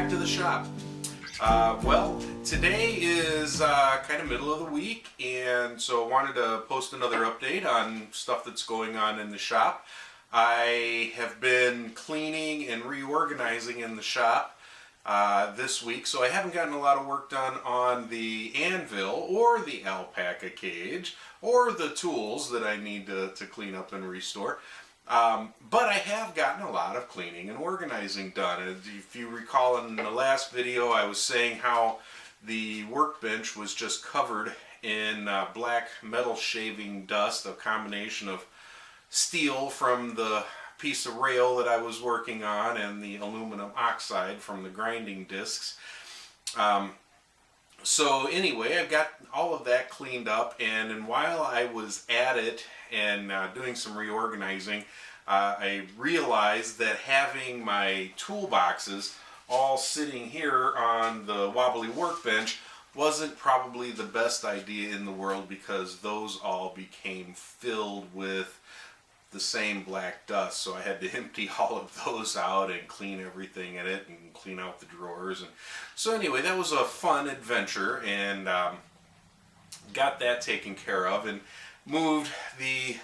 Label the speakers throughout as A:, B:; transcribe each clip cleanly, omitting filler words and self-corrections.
A: back to the shop. Well, today is kind of middle of the week, and so I wanted to post another update on stuff that's going on in the shop. I have been cleaning and reorganizing in the shop this week, so I haven't gotten a lot of work done on the anvil or the alpaca cage or the tools that I need to clean up and restore. But I have gotten a lot of cleaning and organizing done. If you recall in the last video, I was saying how the workbench was just covered in black metal shaving dust, a combination of steel from the piece of rail that I was working on and the aluminum oxide from the grinding discs. So anyway, I've got all of that cleaned up, and while I was at it and doing some reorganizing, I realized that having my toolboxes all sitting here on the wobbly workbench wasn't probably the best idea in the world, because those all became filled with the same black dust. So I had to empty all of those out and clean everything in it and clean out the drawers. And so anyway, that was a fun adventure, and got that taken care of and moved the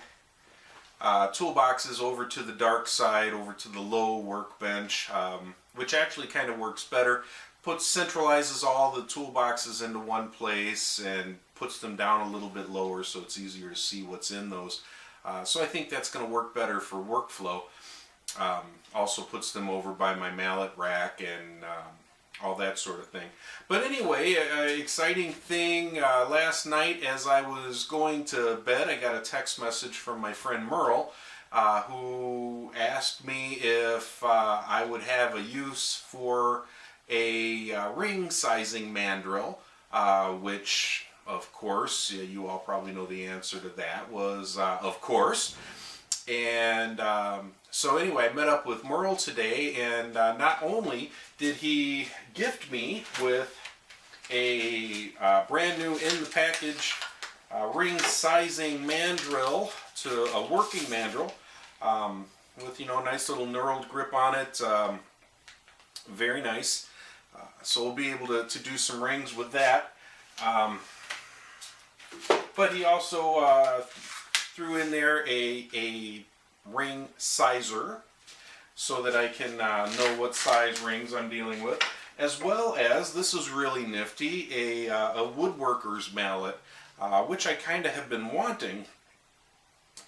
A: toolboxes over to the dark side, over to the low workbench, which actually kind of works better. Centralizes all the toolboxes into one place and puts them down a little bit lower so it's easier to see what's in those. So I think that's going to work better for workflow. Also puts them over by my mallet rack and all that sort of thing. But anyway, exciting thing, last night as I was going to bed, I got a text message from my friend Merle, who asked me if I would have a use for a ring sizing mandrel, which of course, you all probably know the answer to that was of course. And so anyway, I met up with Merle today, and not only did he gift me with a brand new in the package ring sizing mandrel, to a working mandrel, with, you know, a nice little knurled grip on it, very nice. So we'll be able to do some rings with that. But he also threw in there a ring sizer so that I can know what size rings I'm dealing with, as well as, this is really nifty, a woodworker's mallet, which I kind of have been wanting,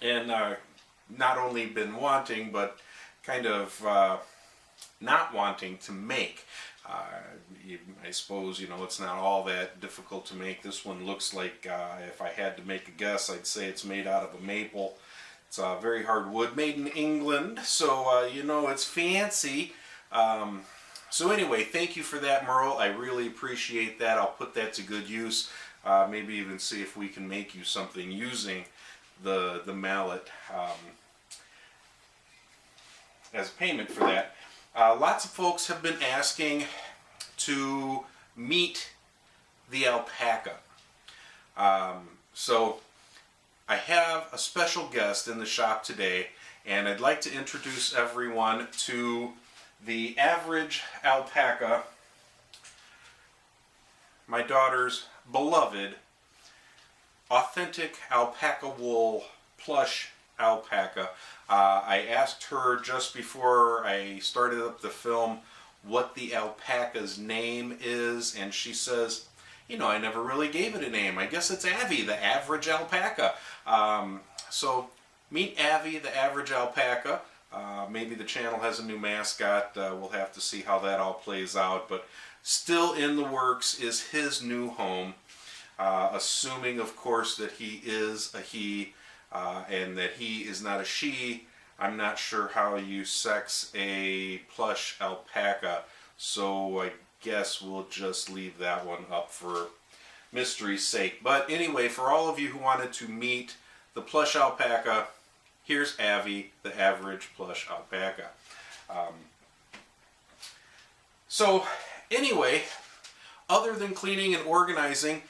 A: and not only been wanting, but kind of not wanting to make. I suppose, you know, it's not all that difficult to make. This one looks like, if I had to make a guess, I'd say it's made out of a maple. It's very hard wood, made in England, so you know, it's fancy. So anyway, thank you for that, Merle. I really appreciate that. I'll put that to good use. Maybe even see if we can make you something using the mallet as payment for that. Lots of folks have been asking to meet the alpaca. So I have a special guest in the shop today, and I'd like to introduce everyone to the average alpaca, my daughter's beloved authentic alpaca wool plush alpaca. I asked her just before I started up the film what the alpaca's name is, and she says, you know, I never really gave it a name. I guess it's Avvy, the average alpaca. So meet Avvy, the average alpaca. Maybe the channel has a new mascot. We'll have to see how that all plays out, but still in the works is his new home, assuming of course that he is a he, and that he is not a she. I'm not sure how you sex a plush alpaca, so I guess we'll just leave that one up for mystery's sake. But anyway, for all of you who wanted to meet the plush alpaca, here's Avvy, the average plush alpaca. So anyway, other than cleaning and organizing,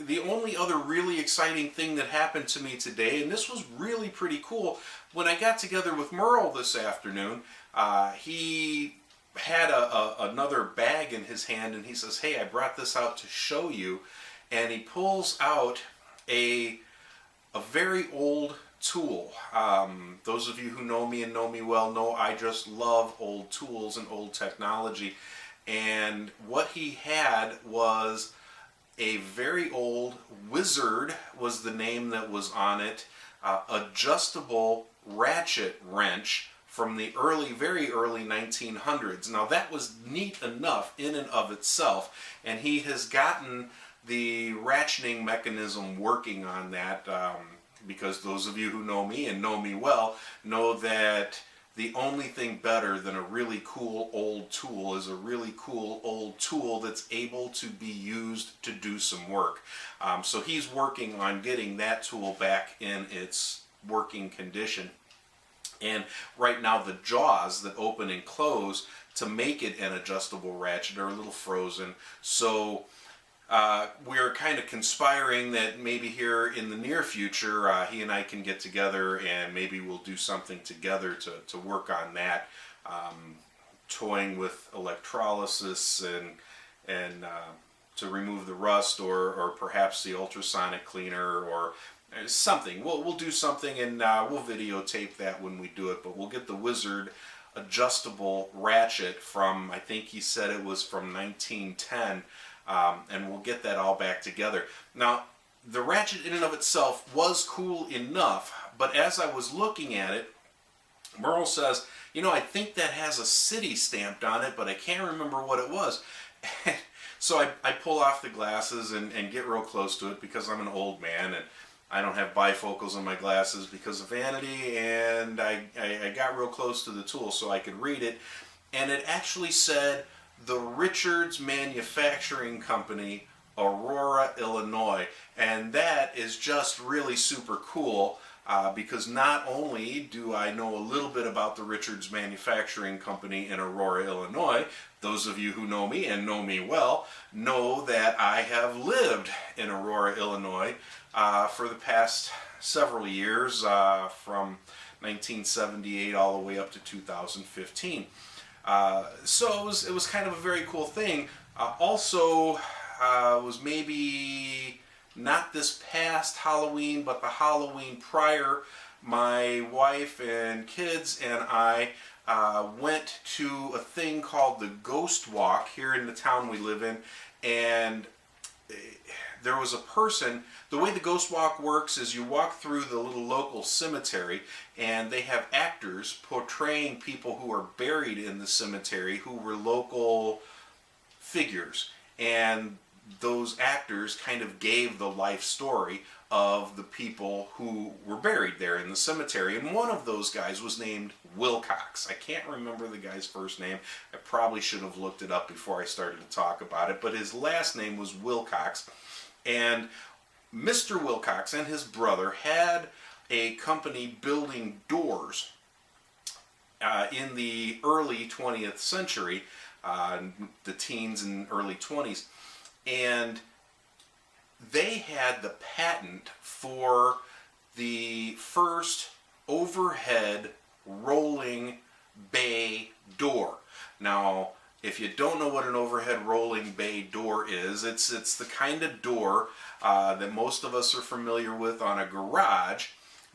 A: the only other really exciting thing that happened to me today, and this was really pretty cool, when I got together with Merle this afternoon, he had another bag in his hand, and he says, "Hey, I brought this out to show you." And he pulls out a very old tool. Those of you who know me and know me well know I just love old tools and old technology. And what he had was a very old Wizard, was the name that was on it, adjustable ratchet wrench from the very early 1900s. Now that was neat enough in and of itself, and he has gotten the ratcheting mechanism working on that, because those of you who know me and know me well know that the only thing better than a really cool old tool is a really cool old tool that's able to be used to do some work. So he's working on getting that tool back in its working condition. And right now the jaws that open and close to make it an adjustable ratchet are a little frozen. So we're kind of conspiring that maybe here in the near future he and I can get together and maybe we'll do something together to work on that, toying with electrolysis and to remove the rust, or perhaps the ultrasonic cleaner, or something. We'll do something, and we'll videotape that when we do it. But we'll get the Wizard adjustable ratchet from, I think he said it was from 1910. And we'll get that all back together. Now, the ratchet in and of itself was cool enough, but as I was looking at it, Merle says, "You know, I think that has a city stamped on it, but I can't remember what it was." So I pull off the glasses and get real close to it, because I'm an old man and I don't have bifocals on my glasses because of vanity, and I got real close to the tool so I could read it, and it actually said, "The Richards Manufacturing Company, Aurora, Illinois." And that is just really super cool, because not only do I know a little bit about the Richards Manufacturing Company in Aurora, Illinois, those of you who know me and know me well know that I have lived in Aurora, Illinois for the past several years, from 1978 all the way up to 2015. So it was kind of a very cool thing. Also, was maybe not this past Halloween, but the Halloween prior, my wife and kids and I went to a thing called the Ghost Walk here in the town we live in, and there was a person. The way the Ghost Walk works is you walk through the little local cemetery, and they have actors portraying people who are buried in the cemetery who were local figures, and those actors kind of gave the life story of the people who were buried there in the cemetery. And one of those guys was named Wilcox. I can't remember the guy's first name. I probably should have looked it up before I started to talk about it, but his last name was Wilcox. And Mr. Wilcox and his brother had a company building doors in the early 20th century, the teens and early 20s. And they had the patent for the first overhead rolling bay door. Now, if you don't know what an overhead rolling bay door is, it's the kind of door that most of us are familiar with on a garage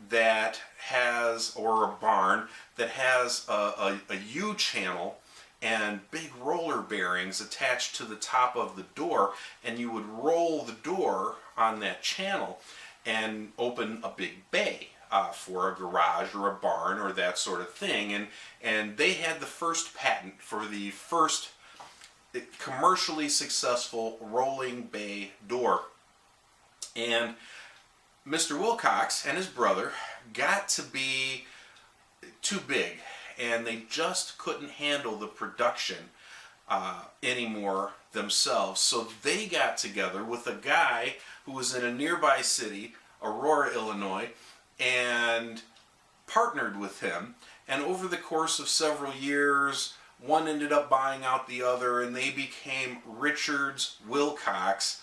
A: that has, or a barn, that has a U-channel and big roller bearings attached to the top of the door, and you would roll the door on that channel and open a big bay for a garage or a barn or that sort of thing. And they had the first patent for the first commercially successful rolling bay door. And Mr. Wilcox and his brother got to be too big, and they just couldn't handle the production anymore themselves. So they got together with a guy who was in a nearby city, Aurora, Illinois, and partnered with him. And over the course of several years, one ended up buying out the other, and they became Richards Wilcox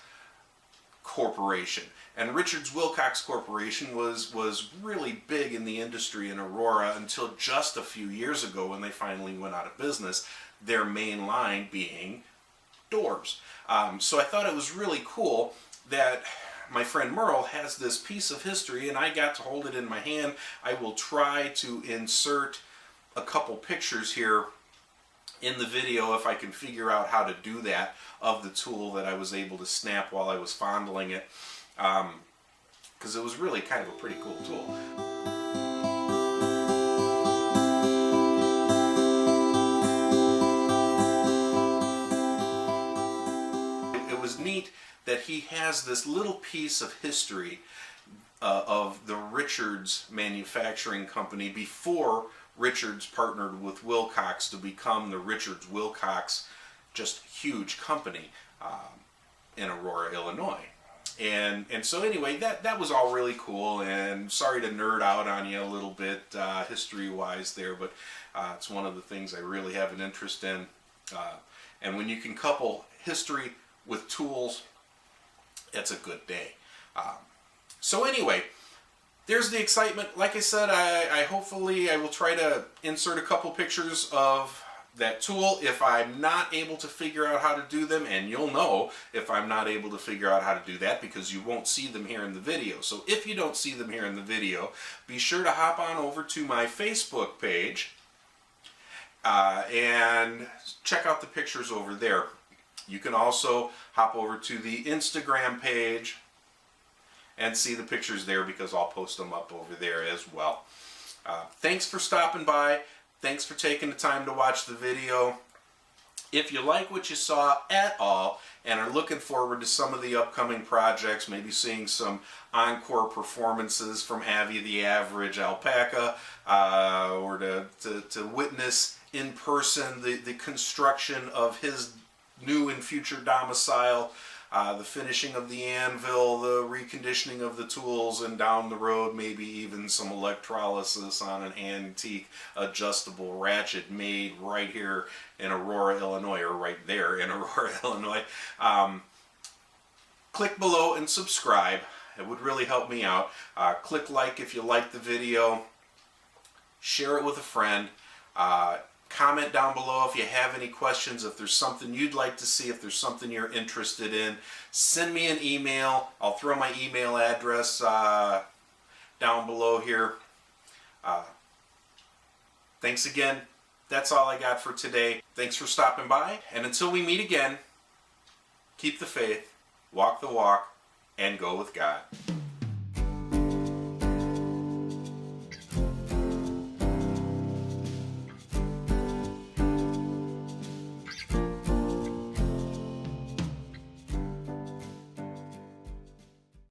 A: Corporation. And Richards Wilcox Corporation was really big in the industry in Aurora until just a few years ago, when they finally went out of business. their main line being doors. So I thought it was really cool that my friend Merle has this piece of history and I got to hold it in my hand. I will try to insert a couple pictures here in the video if I can figure out how to do that, of the tool that I was able to snap while I was fondling it, because it was really kind of a pretty cool tool. It was neat that he has this little piece of history of the Richards manufacturing company before Richards partnered with Wilcox to become the Richards Wilcox, just huge company in Aurora, Illinois. And so anyway, that was all really cool, and sorry to nerd out on you a little bit history-wise there, but it's one of the things I really have an interest in. And when you can couple history with tools, it's a good day. So anyway, there's the excitement. Like I said, I hopefully I will try to insert a couple pictures of that tool if I'm not able to figure out how to do them, and you'll know if I'm not able to figure out how to do that because you won't see them here in the video. So if you don't see them here in the video, be sure to hop on over to my Facebook page and check out the pictures over there. You can also hop over to the Instagram page and see the pictures there because I'll post them up over there as well. Thanks for stopping by. Thanks for taking the time to watch the video. If you like what you saw at all and are looking forward to some of the upcoming projects, maybe seeing some encore performances from Avvy the Average Alpaca, or to witness in person the construction of his new and future domicile, the finishing of the anvil, the reconditioning of the tools, and down the road maybe even some electrolysis on an antique adjustable ratchet made right here in Aurora, Illinois, or right there in Aurora, Illinois. Click below and subscribe. It would really help me out. Click like if you like the video. Share it with a friend. Comment down below if you have any questions, if there's something you'd like to see, if there's something you're interested in. Send me an email. I'll throw my email address down below here. Thanks again. That's all I got for today. Thanks for stopping by, and until we meet again, keep the faith, walk the walk, and go with God.